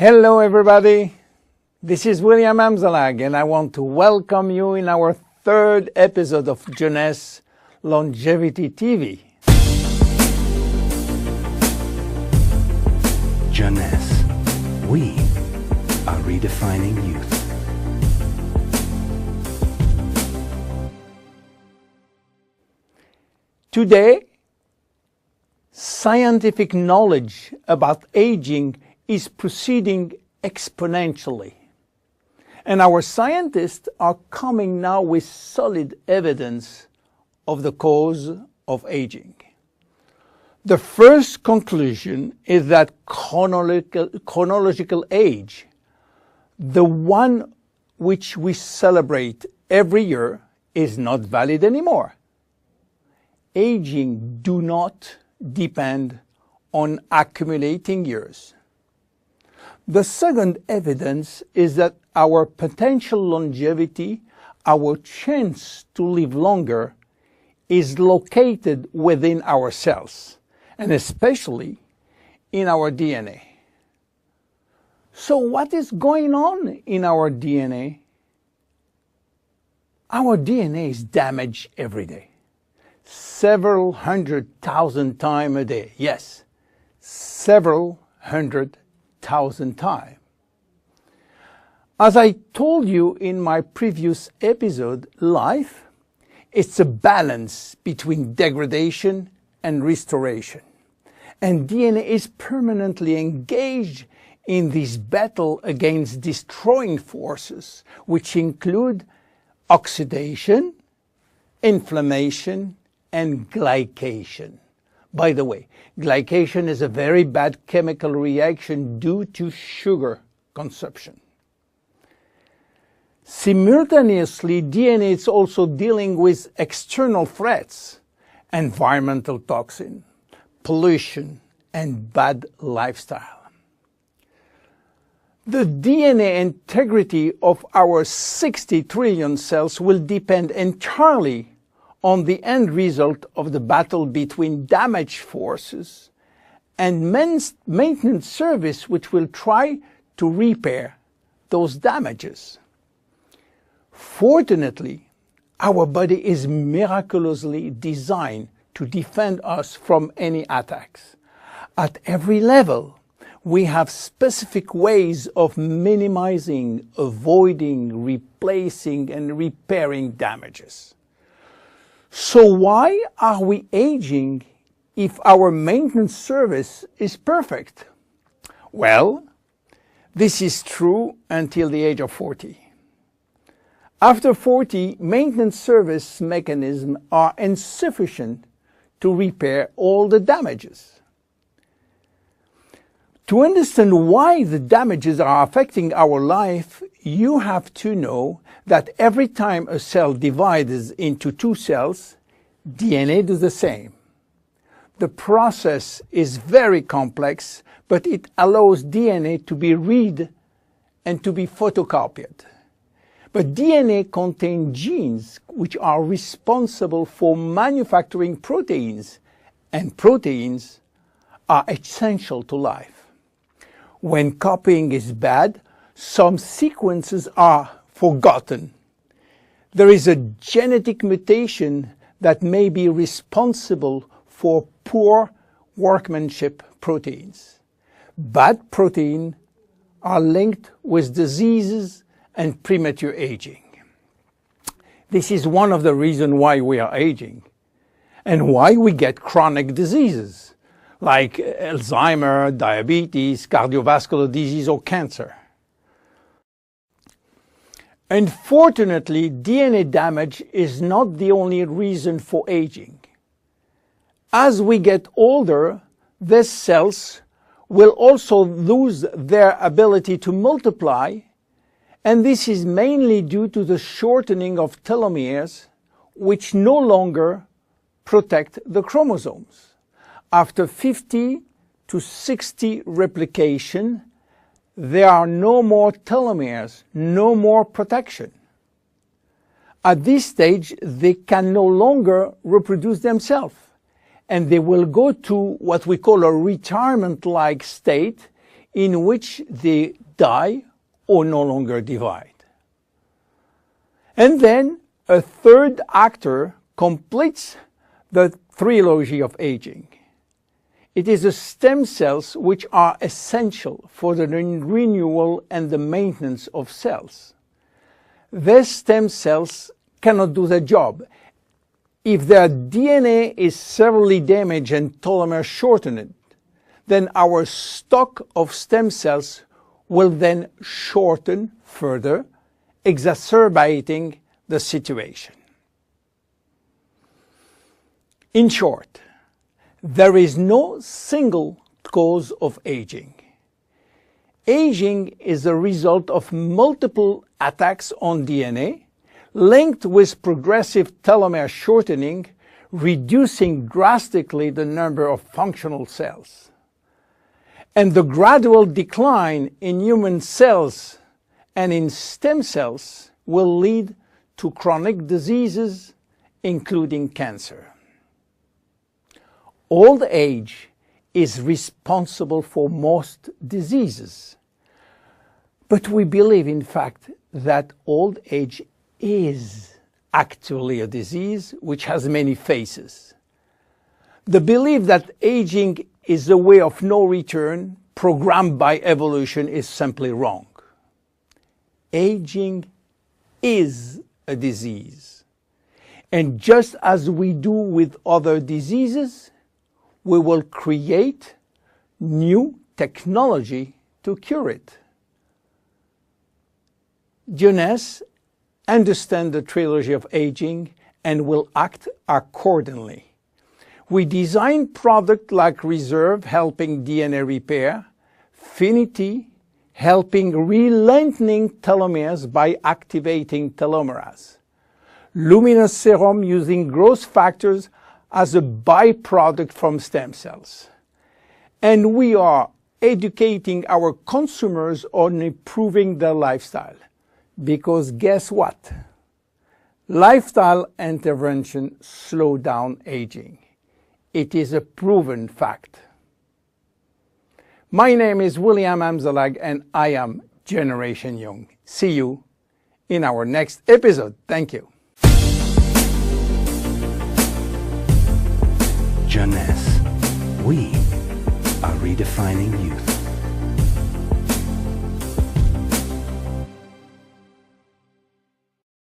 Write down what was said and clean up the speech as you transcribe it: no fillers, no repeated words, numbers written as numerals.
Hello everybody, this is William Amzalag and I want to welcome you in our third episode of Jeunesse Longevity TV. Jeunesse, we are redefining youth. Today, scientific knowledge about aging is proceeding exponentially. And our scientists are coming now with solid evidence of the cause of aging. The first conclusion is that chronological age, the one which we celebrate every year, is not valid anymore. Aging do not depend on accumulating years. The second evidence is that our potential longevity, our chance to live longer, is located within our cells, and especially in our DNA. So what is going on in our DNA? Our DNA is damaged every day. Several 100,000 times a day. Yes, several 100,000 times. As I told you in my previous episode, life, it's a balance between degradation and restoration. And DNA is permanently engaged in this battle against destroying forces, which include oxidation, inflammation, and glycation. By the way, glycation is a very bad chemical reaction due to sugar consumption. Simultaneously, DNA is also dealing with external threats, environmental toxin, pollution, and bad lifestyle. The DNA integrity of our 60 trillion cells will depend entirely on the end result of the battle between damage forces and maintenance service, which will try to repair those damages. Fortunately, our body is miraculously designed to defend us from any attacks. At every level, we have specific ways of minimizing, avoiding, replacing, and repairing damages. So why are we aging if our maintenance service is perfect? Well, this is true until the age of 40. After 40, maintenance service mechanisms are insufficient to repair all the damages. To understand why the damages are affecting our life, you have to know that every time a cell divides into two cells, DNA does the same. The process is very complex, but it allows DNA to be read and to be photocopied. But DNA contains genes which are responsible for manufacturing proteins, and proteins are essential to life. When copying is bad, some sequences are forgotten. There is a genetic mutation that may be responsible for poor workmanship proteins. Bad proteins are linked with diseases and premature aging. This is one of the reasons why we are aging and why we get chronic diseases like Alzheimer's, diabetes, cardiovascular disease, or cancer. Unfortunately, DNA damage is not the only reason for aging. As we get older, these cells will also lose their ability to multiply, and this is mainly due to the shortening of telomeres, which no longer protect the chromosomes. After 50 to 60 replication, there are no more telomeres, no more protection. At this stage, they can no longer reproduce themselves, and they will go to what we call a retirement-like state, in which they die or no longer divide. And then a third actor completes the trilogy of aging. It is the stem cells which are essential for the renewal and the maintenance of cells. These stem cells cannot do the job. If their DNA is severely damaged and telomere shortened, then our stock of stem cells will then shorten further, exacerbating the situation. In short, there is no single cause of aging. Aging is the result of multiple attacks on DNA, linked with progressive telomere shortening, reducing drastically the number of functional cells. And the gradual decline in human cells and in stem cells will lead to chronic diseases, including cancer. Old age is responsible for most diseases. But we believe, in fact, that old age is actually a disease which has many faces. The belief that aging is a way of no return programmed by evolution is simply wrong. Aging is a disease. And just as we do with other diseases, we will create new technology to cure it. Jeunesse understands the trilogy of aging and will act accordingly. We design products like Reserve, helping DNA repair, Finity, helping re-lengthening telomeres by activating telomerase, Luminesce Serum, using growth factors as a byproduct from stem cells. And we are educating our consumers on improving their lifestyle. Because guess what? Lifestyle intervention slow down aging. It is a proven fact. My name is William Amzalag and I am Generation Young. See you in our next episode. Thank you. Jeunesse. We are redefining youth.